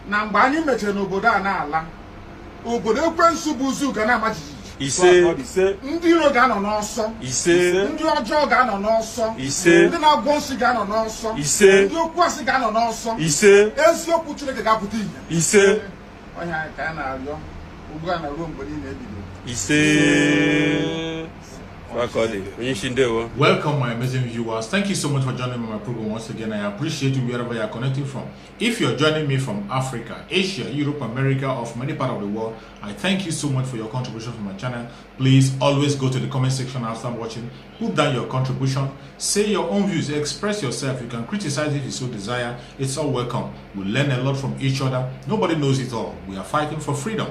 na mgbe anyị mechara n'obodo a na-ala obodo ekwensu bụ uzu ga na-amajiji ise ndị iro ga-anọ n'ọsọ ise ndị ọjọọ ga-anọ n'ọsọ ise ndị na-agwọ nsị ga-anọ n'ọsọ ise ndị okwu asị ga-anọ n'ọsọ ise eziokwu Chineke ga-apụta ihe ise onye anyị ka anyị na-arịọ ugbu a na ruo mgbe niile ebido ise. Welcome, my amazing viewers. Thank you so much for joining me on my program once again. I appreciate you wherever you are connecting from. If you're joining me from Africa, Asia, Europe, America, or from any part of the world, I thank you so much for your contribution to my channel. Please always go to the comment section after watching, put down your contribution, say your own views, express yourself. You can criticize if you so desire. It's all welcome. We learn a lot from each other. Nobody knows it all. We are fighting for freedom.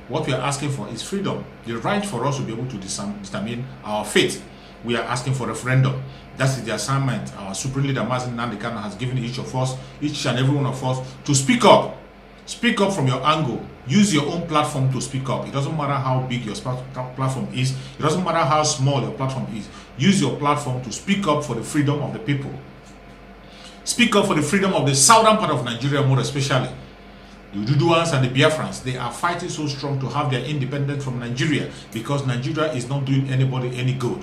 What we are asking for is freedom, the right for us to be able to determine our fate. We are asking for referendum. That is the assignment our Supreme Leader Mazen Nnamdi Kanu has given each of us, each and every one of us, to speak up. Speak up from your angle. Use your own platform to speak up. It doesn't matter how big your platform is. It doesn't matter how small your platform is. Use your platform to speak up for the freedom of the people. Speak up for the freedom of the southern part of Nigeria, more especially. The Ududuans and the Biafrans, they are fighting so strong to have their independence from Nigeria because Nigeria is not doing anybody any good.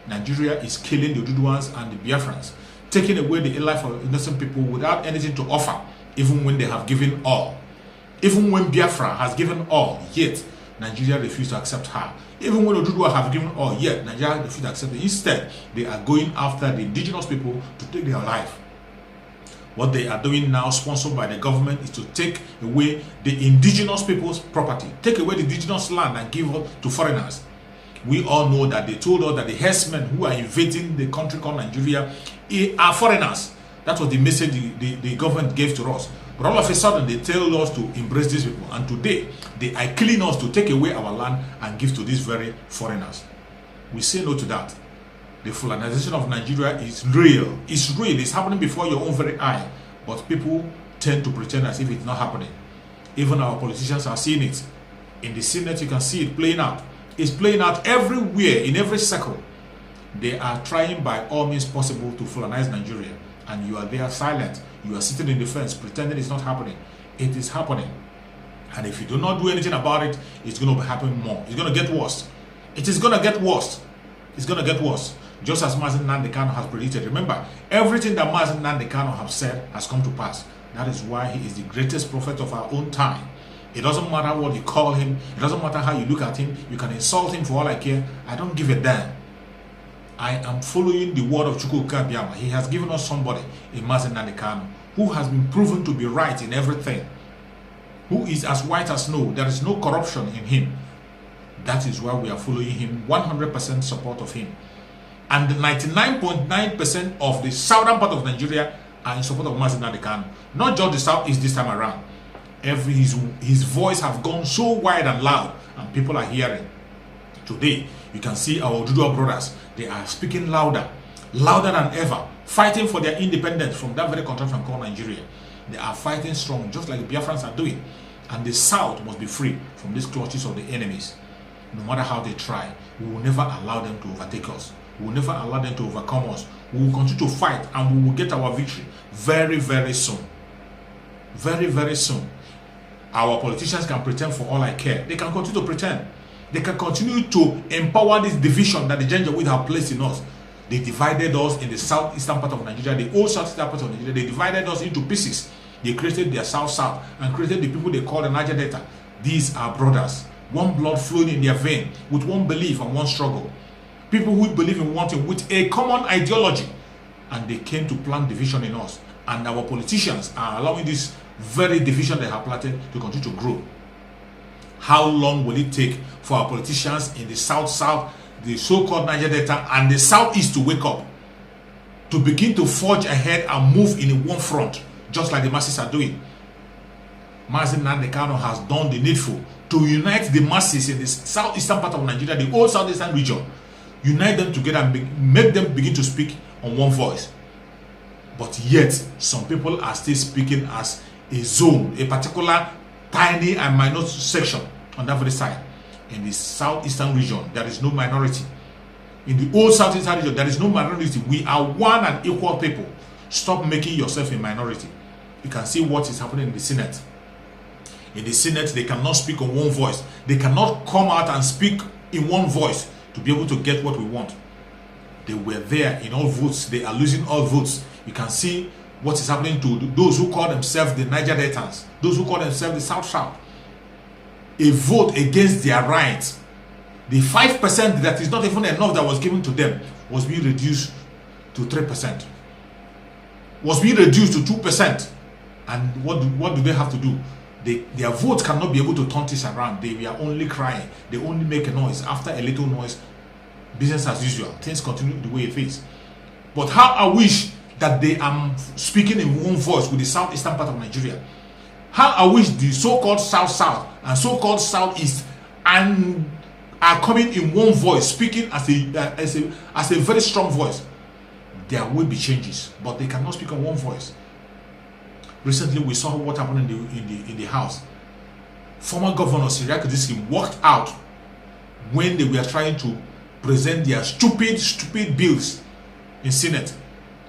Nigeria is killing the Ududuans and the Biafrans, taking away the life of innocent people without anything to offer, even when they have given all. Even when Biafra has given all, yet Nigeria refused to accept her. Even when Ududua have given all, yet Nigeria refused to accept it. Instead, they are going after the indigenous people to take their life. What they are doing now, sponsored by the government, is to take away the indigenous people's property, take away the indigenous land and give it to foreigners. We all know that they told us that the herdsmen who are invading the country called Nigeria are foreigners. That was the message the government gave to us. But all of a sudden, they tell us to embrace these people. And today, they are killing us to take away our land and give to these very foreigners. We say no to that. The Fulanization of Nigeria is real. It's real. It's happening before your own very eye. But people tend to pretend as if it's not happening. Even our politicians are seeing it. In the Senate, you can see it playing out. It's playing out everywhere, in every circle. They are trying by all means possible to Fulanize Nigeria. And you are there silent. You are sitting in the fence pretending it's not happening. It is happening. And if you do not do anything about it, it's going to be happening more. It's going to get worse. It is going to get worse. It's going to get worse. Just as Mazen Nnamdi Kanu has predicted. Remember, everything that Mazen Nnamdi Kanu has said has come to pass. That is why he is the greatest prophet of our own time. It doesn't matter what you call him. It doesn't matter how you look at him. You can insult him for all I care. I don't give a damn. I am following the word of Chukwuka Biama. He has given us somebody in Mazen Nnamdi Kanu who has been proven to be right in everything. Who is as white as snow. There is no corruption in him. That is why we are following him. 100% support of him. And 99.9% of the southern part of Nigeria are in support of Mazen Nnamdi Kanu. Not just the southeast this time around. His voice have gone so wide and loud, and people are hearing. Today, you can see our Ududua brothers. They are speaking louder than ever, fighting for their independence from that very contraction called Nigeria. They are fighting strong, just like the Biafrans are doing. And the south must be free from these clutches of the enemies. No matter how they try, we will never allow them to overtake us. We will never allow them to overcome us. We will continue to fight and we will get our victory very, very soon. Very, very soon. Our politicians can pretend for all I care. They can continue to pretend. They can continue to empower this division that the Janjaweed have placed in us. They divided us in the southeastern part of Nigeria, the old southeastern part of Nigeria. They divided us into pieces. They created their south-south and created the people they call the Niger Delta. These are brothers. One blood flowing in their vein with one belief and one struggle. People who believe in one thing with a common ideology. And they came to plant division in us. And our politicians are allowing this very division they have planted to continue to grow. How long will it take for our politicians in the south-south, the so-called Niger Delta, and the southeast to wake up? To begin to forge ahead and move in one front, just like the masses are doing. Mazen Nnamdi Kanu has done the needful to unite the masses in the southeastern part of Nigeria, the old southeastern region. Unite them together and make them begin to speak on one voice. But yet, some people are still speaking as a zone, a particular tiny and minor section on that very side. In the southeastern region, there is no minority. In the old southeastern region, there is no minority. We are one and equal people. Stop making yourself a minority. You can see what is happening in the Senate. In the Senate, they cannot speak in one voice. They cannot come out and speak in one voice to be able to get what we want. They were there in all votes. They are losing all votes. You can see what is happening to those who call themselves the Niger Deltans, those who call themselves the South South. A vote against their rights. The 5% that is not even enough that was given to them was being reduced to 3%. Was being reduced to 2%. And what do they have to do? Their votes cannot be able to turn this around. They were only crying. They only make a noise. After a little noise, business as usual. Things continue the way it is. But how I wish that they are speaking in one voice with the southeastern part of Nigeria. How I wish the so-called South-South and so-called Southeast and are coming in one voice, speaking as a very strong voice. There will be changes, but they cannot speak in one voice. Recently, we saw what happened in the House. Former Governor Syriac Diskin walked out when they were trying to present their stupid bills in Senate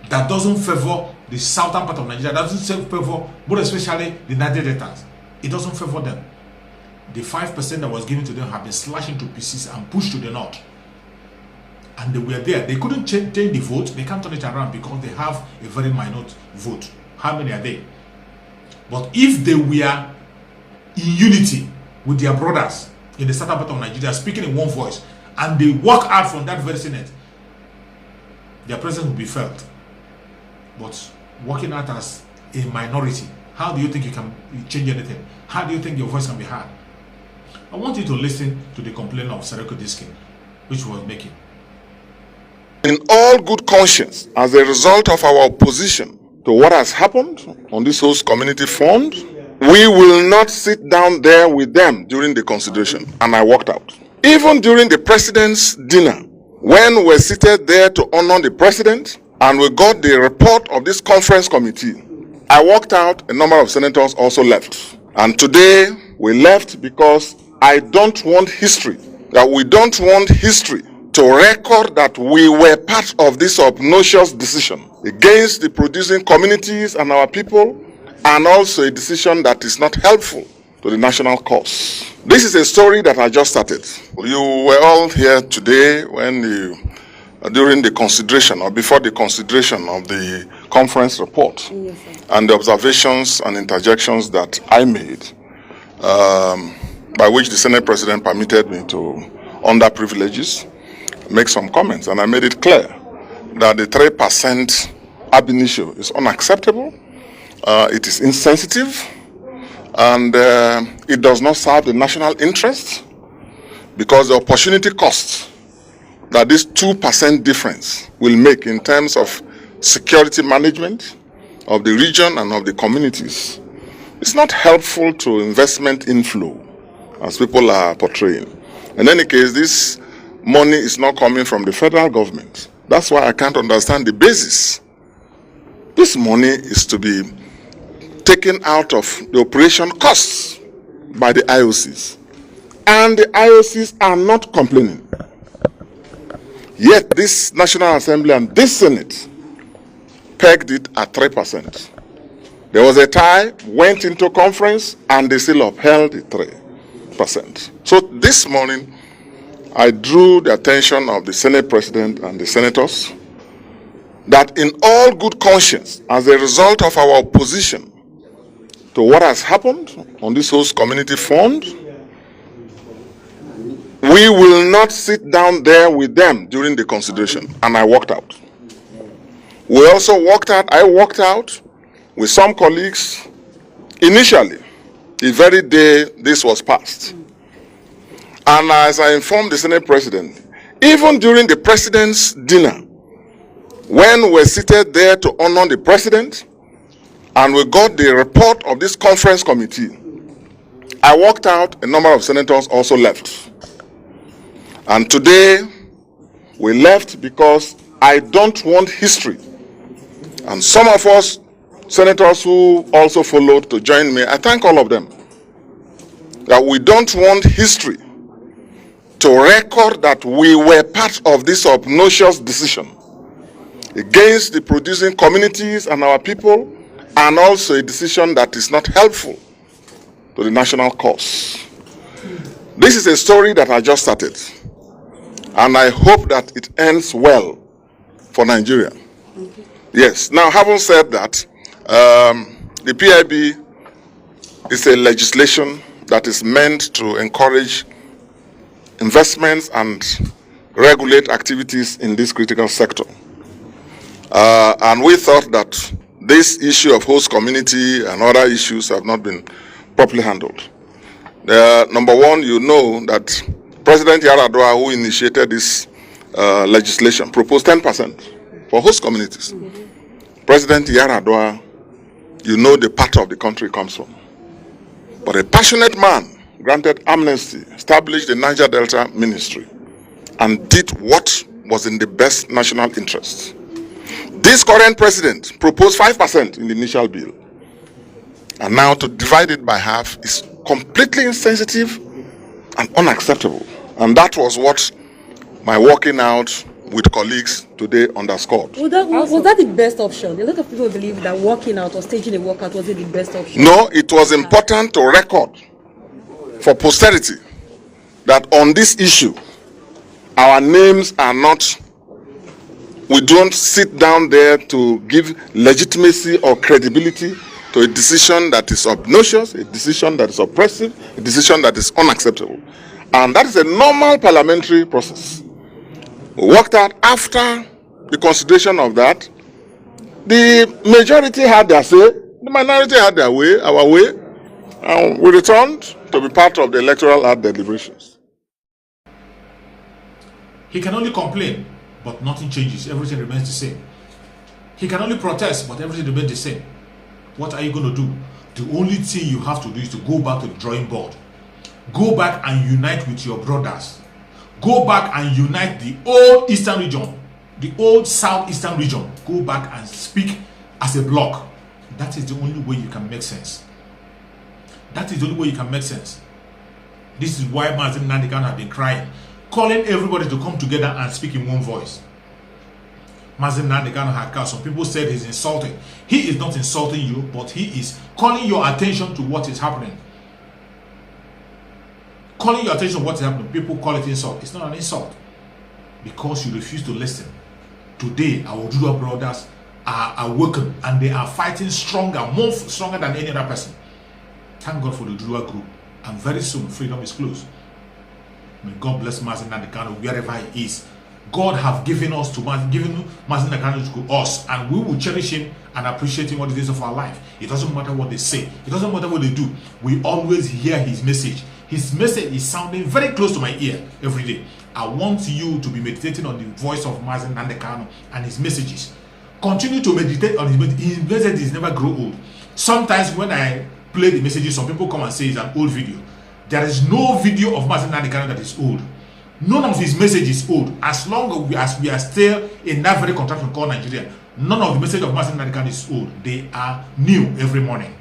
that doesn't favor the southern part of Nigeria, doesn't favor, more especially the Niger Deltans. It doesn't favor them. The 5% that was given to them have been slashed into pieces and pushed to the north. And they were there. They couldn't change the vote. They can't turn it around because they have a very minor vote. How many are they? But if they were in unity with their brothers in the southern part of Nigeria, speaking in one voice, and they walk out from that very Senate, their presence will be felt. But walking out as a minority, how do you think you can change anything? How do you think your voice can be heard? I want you to listen to the complaint of Syriac Diskin, which was making. In all good conscience, as a result of our opposition to what has happened on this host community fund, we will not sit down there with them during the consideration. And I walked out. Even during the president's dinner, when we're seated there to honor the president, and we got the report of this conference committee, I walked out, a number of senators also left. And today, we left because I don't want history, that we don't want history to record that we were part of this obnoxious decision against the producing communities and our people, and also a decision that is not helpful to the national cause. This is a story that I just started. You were all here today when during the consideration or before the consideration of the conference report. Yes, and the observations and interjections that I made, by which the Senate President permitted me to, under privileges, make some comments. And I made it clear that the 3% ab initio is unacceptable, it is insensitive, and it does not serve the national interest, because the opportunity cost that this 2% difference will make in terms of security management of the region and of the communities is not helpful to investment inflow, as people are portraying. In any case, this money is not coming from the federal government. That's why I can't understand the basis. This money is to be taken out of the operation costs by the IOCs. And the IOCs are not complaining. Yet this National Assembly and this Senate pegged it at 3%. There was a tie, went into conference, and they still upheld the 3%. So this morning, I drew the attention of the Senate President and the senators that in all good conscience, as a result of our opposition to what has happened on this host community fund, we will not sit down there with them during the consideration. And I walked out. We also walked out, I walked out with some colleagues initially, the very day this was passed. And as I informed the Senate President, even during the President's dinner, when we're seated there to honor the President, and we got the report of this conference committee, I walked out, a number of senators also left. And today, we left because I don't want history. And some of us, senators who also followed to join me, I thank all of them, that we don't want history to record that we were part of this obnoxious decision against the producing communities and our people, and also a decision that is not helpful to the national cause. This is a story that I just started, and I hope that it ends well for Nigeria. Yes. Now, having said that, the PIB is a legislation that is meant to encourage investments and regulate activities in this critical sector. And we thought that this issue of host community and other issues have not been properly handled. Number one, you know that President Yaradua, who initiated this legislation, proposed 10% for host communities. President Yaradua, you know the part of the country comes from. But a passionate man granted amnesty, established the Niger Delta Ministry, and did what was in the best national interest. This current president proposed 5% in the initial bill. And now to divide it by half is completely insensitive and unacceptable. And that was what my walking out with colleagues today underscored. Was that the best option? A lot of people believe that walking out or staging a walkout wasn't the best option. No, it was important to record for posterity that on this issue, our names are not, we don't sit down there to give legitimacy or credibility to a decision that is obnoxious, a decision that is oppressive, a decision that is unacceptable. And that is a normal parliamentary process. We worked out after the consideration of that. The majority had their say, the minority had their way, our way, and we returned to be part of the electoral act deliberations. He can only complain, but nothing changes. Everything remains the same. He can only protest, but everything remains the same. What are you going to do? The only thing you have to do is to go back to the drawing board. Go back and unite with your brothers. Go back and unite the old Eastern region, the old Southeastern region. Go back and speak as a bloc. That is the only way you can make sense. That is the only way you can make sense. This is why Mazen Nandikan have been crying, calling everybody to come together and speak in one voice. Mazen Nandikan had cast. Some people said he's insulting. He is not insulting you, but he is calling your attention to what is happening. Calling your attention to what is happening. People call it insult. It's not an insult. Because you refuse to listen. Today, our Judah brothers are awakened and they are fighting stronger, more stronger than any other person. Thank God for the Judah group. And very soon, freedom is close. May God bless Mazen Nandikan wherever he is. God have given us to Mazen Nandikan to us, and we will cherish him and appreciate him all the days of our life. It doesn't matter what they say. It doesn't matter what they do. We always hear his message. His message is sounding very close to my ear every day. I want you to be meditating on the voice of Mazen Nandikan and his messages. Continue to meditate on his message. His messages never grow old. Sometimes when I play the messages, some people come and say it's an old video. There is no video of Mazen Nandikan that is old. None of his message is old. As long as we are still in that very contraction called Nigeria, none of the message of Mazen Nandikan is old. They are new every morning.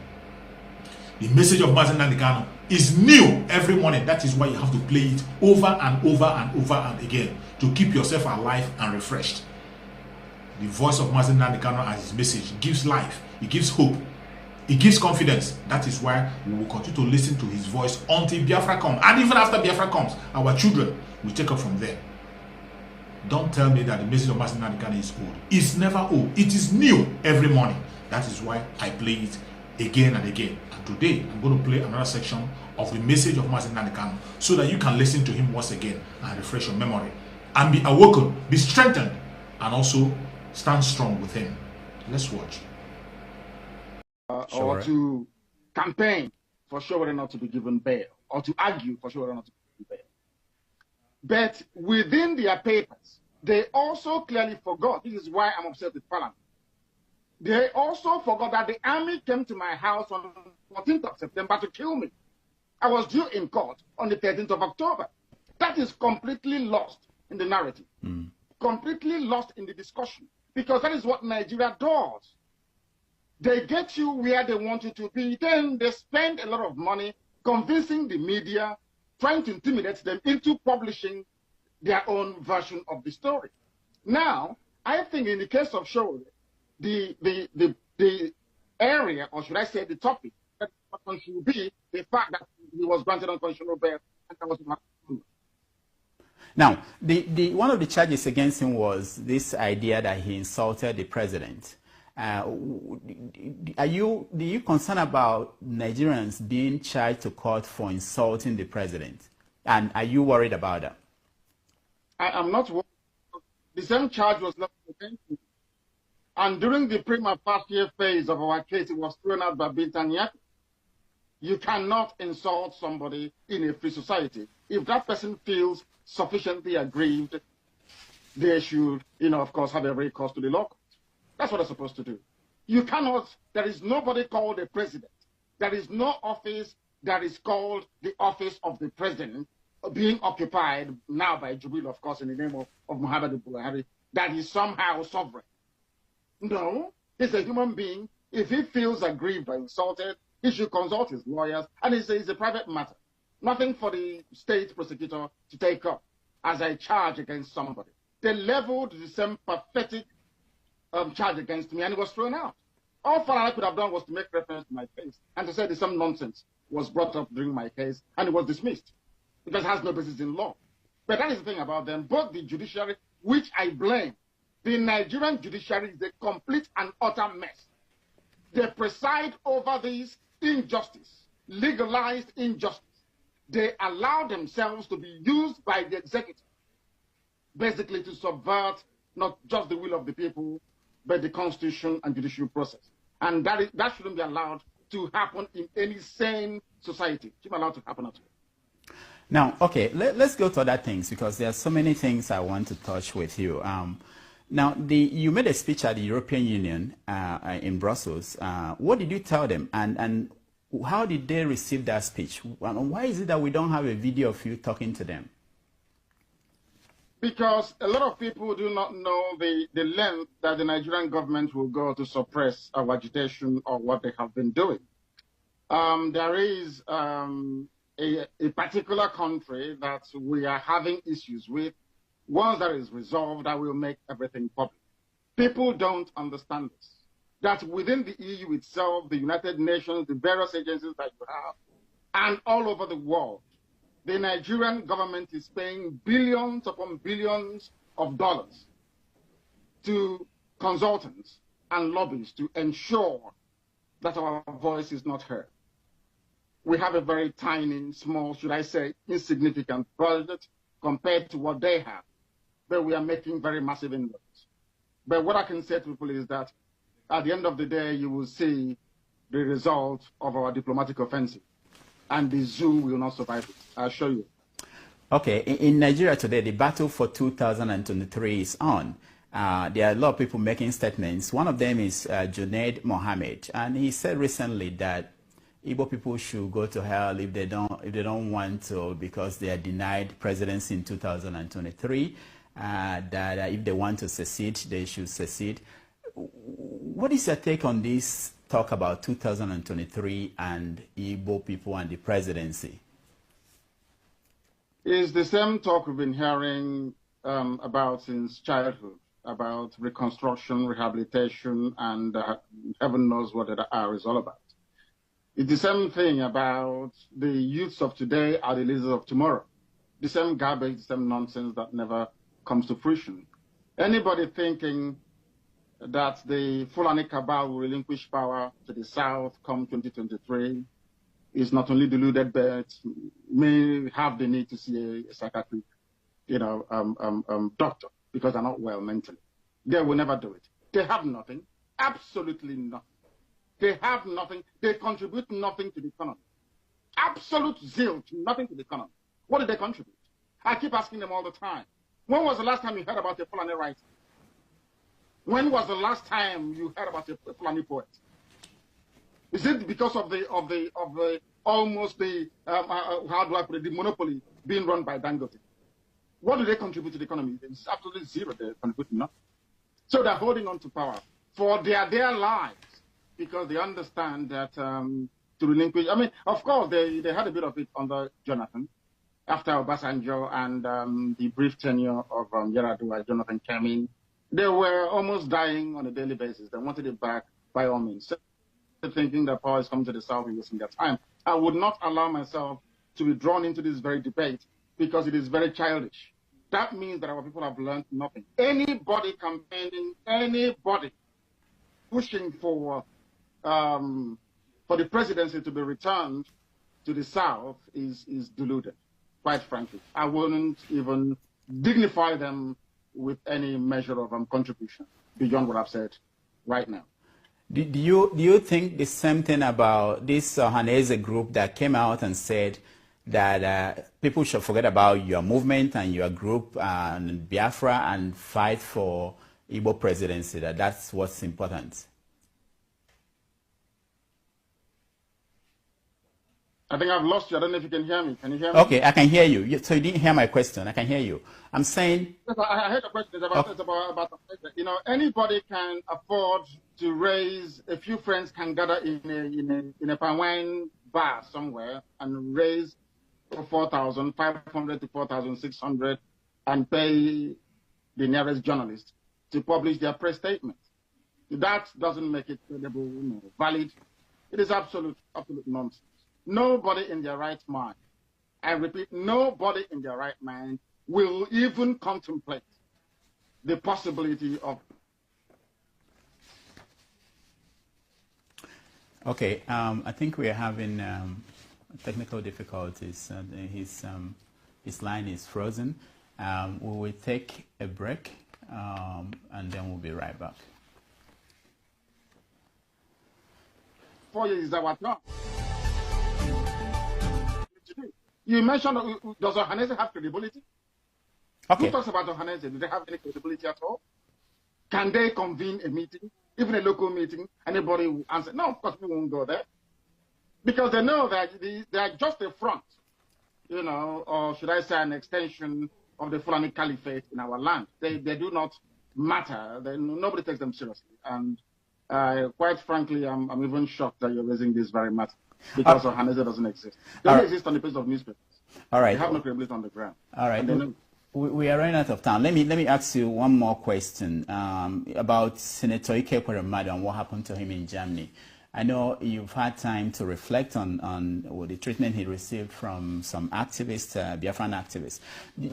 The message of Mazen Nandikan is new every morning. That is why you have to play it over and over and over and again to keep yourself alive and refreshed. The voice of Mazen Nandikan and his message gives life. It gives hope. It gives confidence. That is why we will continue to listen to his voice until Biafra comes. And even after Biafra comes, our children will take up from there. Don't tell me that the message of Mazen Nandikan is old. It's never old. It is new every morning. That is why I play it again and again. And today, I'm going to play another section of the message of Mazen Nandikan so that you can listen to him once again and refresh your memory. And be awoken, be strengthened, and also stand strong with him. Let's watch. Or to campaign for sure whether or not to be given bail, or to argue for sure whether or not to be given bail. But within their papers, they also clearly forgot, this is why I'm upset with Parliament, they also forgot that the army came to my house on the 14th of September to kill me. I was due in court on the 13th of October. That is completely lost in the narrative, completely lost in the discussion, because that is what Nigeria does. They get you where they want you to be, then they spend a lot of money convincing the media, trying to intimidate them into publishing their own version of the story. Now, I think in the case of Shore, the area, or should I say the topic, that should be the fact that he was granted unconditional bail and that was not. Now, one of the charges against him was this idea that he insulted the president. Do you concerned about Nigerians being charged to court for insulting the president? And are you worried about that? I am not worried. The same charge was not against me. And during the prima facie phase of our case, it was thrown out by Bintaniak. You cannot insult somebody in a free society. If that person feels sufficiently aggrieved, they should, of course, have a recourse to the law court. That's what they're supposed to do. You cannot, there is nobody called a president. There is no office that is called the office of the president being occupied now by Jubil, of course, in the name of Muhammad Buhari, that is somehow sovereign. No, he's a human being. If he feels aggrieved or insulted, he should consult his lawyers, and it's a private matter. Nothing for the state prosecutor to take up as a charge against somebody. They leveled the same pathetic charge against me, and it was thrown out. All I could have done was to make reference to my case and to say that some nonsense was brought up during my case, and it was dismissed because it has no basis in law. But that is the thing about them. Both the judiciary, which I blame, the Nigerian judiciary is a complete and utter mess. They preside over this injustice, legalized injustice. They allow themselves to be used by the executive, basically to subvert not just the will of the people, but the constitution and judicial process. And that shouldn't be allowed to happen in any sane society. It shouldn't be allowed to happen at all. Now, okay, let's go to other things because there are so many things I want to touch with you. Now, you made a speech at the European Union in Brussels. What did you tell them, and how did they receive that speech? And why is it that we don't have a video of you talking to them? Because a lot of people do not know the length that the Nigerian government will go to suppress our agitation or what they have been doing. There is a particular country that we are having issues with. Once that is resolved, I will make everything public. People don't understand this. That within the EU itself, the United Nations, the various agencies that you have, and all over the world, the Nigerian government is paying billions upon billions of dollars to consultants and lobbyists to ensure that our voice is not heard. We have a very tiny, small, should I say, insignificant project compared to what they have. But we are making very massive inroads. But what I can say to people is that at the end of the day, you will see the result of our diplomatic offensive. And the zoo will not survive it. I'll show you. Okay, in Nigeria today, the battle for 2023 is on. There are a lot of people making statements. One of them is Junaid Mohammed, and he said recently that Igbo people should go to hell if they don't want to, because they are denied presidency in 2023. That if they want to secede, they should secede. What is your take on this talk about 2023 and Igbo people and the presidency? It's the same talk we've been hearing about since childhood, about reconstruction, rehabilitation, and heaven knows what the R is all about. It's the same thing about the youths of today are the leaders of tomorrow. The same garbage, the same nonsense that never comes to fruition. Anybody thinking that the Fulani cabal will relinquish power to the south come 2023 is not only deluded, but may have the need to see a psychiatric, doctor, because they're not well mentally. They will never do it. They have nothing, absolutely nothing. They have nothing. They contribute nothing to the economy. Absolute zilch, nothing to the economy. What did they contribute? I keep asking them all the time. When was the last time you heard about a Fulani writer? When was the last time you heard about a Fulani poet? Is it because of the almost the how do I put it, the monopoly being run by Dangote? What do they contribute to the economy? It's absolutely zero. They're contributing nothing. So they're holding on to power for their lives because they understand that to relinquish. I mean, of course, they had a bit of it under Jonathan after Obasanjo and the brief tenure of Yar'Adua. Jonathan came in. They were almost dying on a daily basis. They wanted it back by all means. thinking that power is coming to the South and wasting their time. I would not allow myself to be drawn into this very debate because it is very childish. That means that our people have learned nothing. Anybody campaigning, anybody pushing for the presidency to be returned to the South is deluded, quite frankly. I wouldn't even dignify them with any measure of contribution beyond what I've said right now. Do you think the same thing about this Hanese group that came out and said that people should forget about your movement and your group and Biafra and fight for Igbo presidency, that's what's important? I think I've lost you. I don't know if you can hear me. Can you hear me? Okay, I can hear you. So you didn't hear my question. I can hear you. I'm saying... I heard the question. It's about you know, anybody can afford to raise, a few friends can gather in a palm wine bar somewhere and raise 4,500 to 4,600 and pay the nearest journalist to publish their press statement. That doesn't make it credible, valid. It is absolute nonsense. Nobody in their right mind, I repeat, nobody in their right mind will even contemplate the possibility of... Okay, I think we are having technical difficulties. His line is frozen. We will take a break and then we'll be right back. 4 years is our turn. You mentioned, does Ohanese have credibility? Okay. Who talks about Ohanese? Do they have any credibility at all? Can they convene a meeting, even a local meeting? Anybody will answer? No, of course we won't go there. Because they know that they are just a front, or should I say an extension of the Fulani Caliphate in our land. They do not matter. Nobody takes them seriously. And quite frankly, I'm even shocked that you're raising this very matter. Because Ohanese doesn't exist. They don't exist on the page of newspapers. All right. They have no credibility on the ground. All right. We are running out of time. Let me ask you one more question about Senator Ike Kweremadu and what happened to him in Germany. I know you've had time to reflect on the treatment he received from some activists, Biafran activists.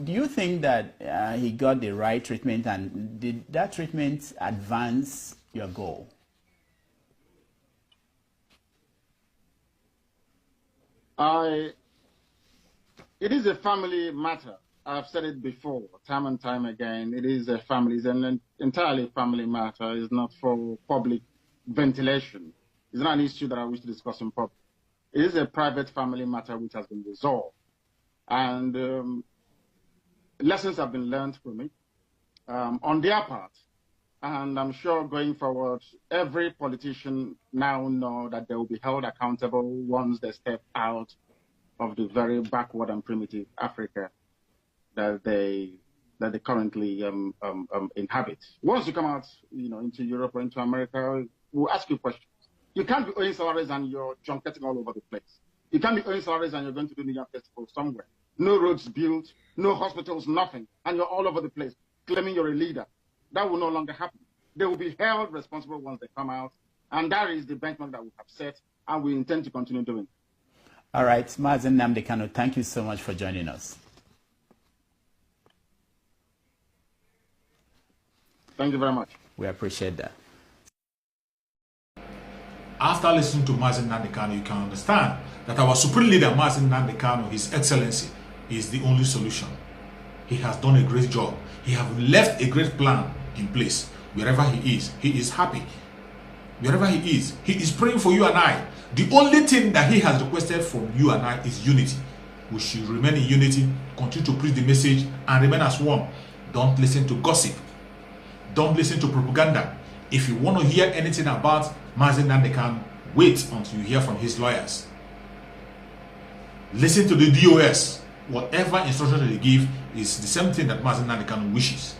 Do you think that he got the right treatment, and did that treatment advance your goal? It is a family matter. I've said it before, time and time again. It is a family, it's an entirely family matter. It's not for public ventilation. It's not an issue that I wish to discuss in public. It is a private family matter which has been resolved. And lessons have been learned from it on their part. And I'm sure going forward, every politician now knows that they will be held accountable once they step out of the very backward and primitive Africa that they currently inhabit. Once you come out, into Europe or into America, we'll ask you questions. You can't be earning salaries and you're junketing all over the place. You can't be earning salaries and you're going to do New York Festival somewhere. No roads built, no hospitals, nothing, and you're all over the place claiming you're a leader. That will no longer happen. They will be held responsible once they come out, and that is the benchmark that we have set, and we intend to continue doing. All right, Mazen Nnamdi Kanu, thank you so much for joining us. Thank you very much. We appreciate that. After listening to Mazen Nnamdi Kanu, you can understand that our supreme leader, Mazen Nnamdi Kanu, His Excellency, is the only solution. He has done a great job. He has left a great plan in place. Wherever he is happy. Wherever he is praying for you and I. The only thing that he has requested from you and I is unity. We should remain in unity, continue to preach the message, and remain as one. Don't listen to gossip. Don't listen to propaganda. If you want to hear anything about Mazen Nnamdi Kanu, wait until you hear from his lawyers. Listen to the DOS. Whatever instruction they give is the same thing that Mazen Nnamdi Kanu wishes.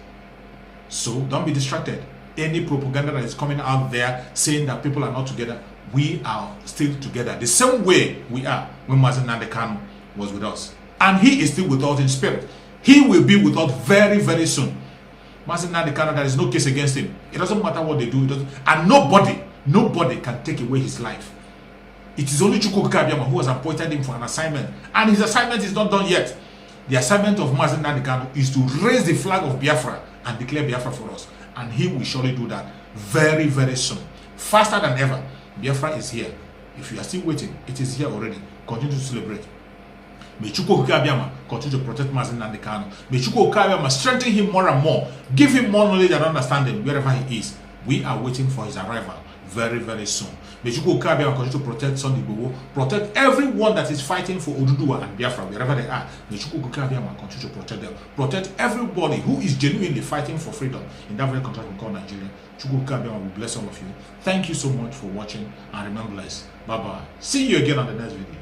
So don't be distracted. Any propaganda that is coming out there saying that people are not together, we are still together. The same way we are when Mazen Nnamdi Kanu was with us. And he is still with us in spirit. He will be with us very, very soon. Mazen Nnamdi Kanu, there is no case against him. It doesn't matter what they do. And nobody Nobody can take away his life. It is only Chukwuka Abiyama who has appointed him for an assignment, and his assignment is not done yet. The assignment of Mazi Nnamdi Kanu is to raise the flag of Biafra and declare Biafra for us, and he will surely do that very, very soon, faster than ever. Biafra is here. If you are still waiting, it is here already. Continue to celebrate. May Chukwuka Abiyama continue to protect Mazi Nnamdi Kanu. May Chukwuka Abiyama strengthen him more and more, give him more knowledge and understanding wherever he is. We are waiting for his arrival very, very soon. May Chukwuka Abiyama continue to protect Sunday Igboho, protect everyone that is fighting for Oduduwa and Biafra wherever they are. May Chukwuka Abiyama continue to protect them, protect everybody who is genuinely fighting for freedom in that very country we call Nigeria. Chukwuka Abiyama will bless all of you. Thank you so much for watching, and remember this. Bye bye. See you again on the next video.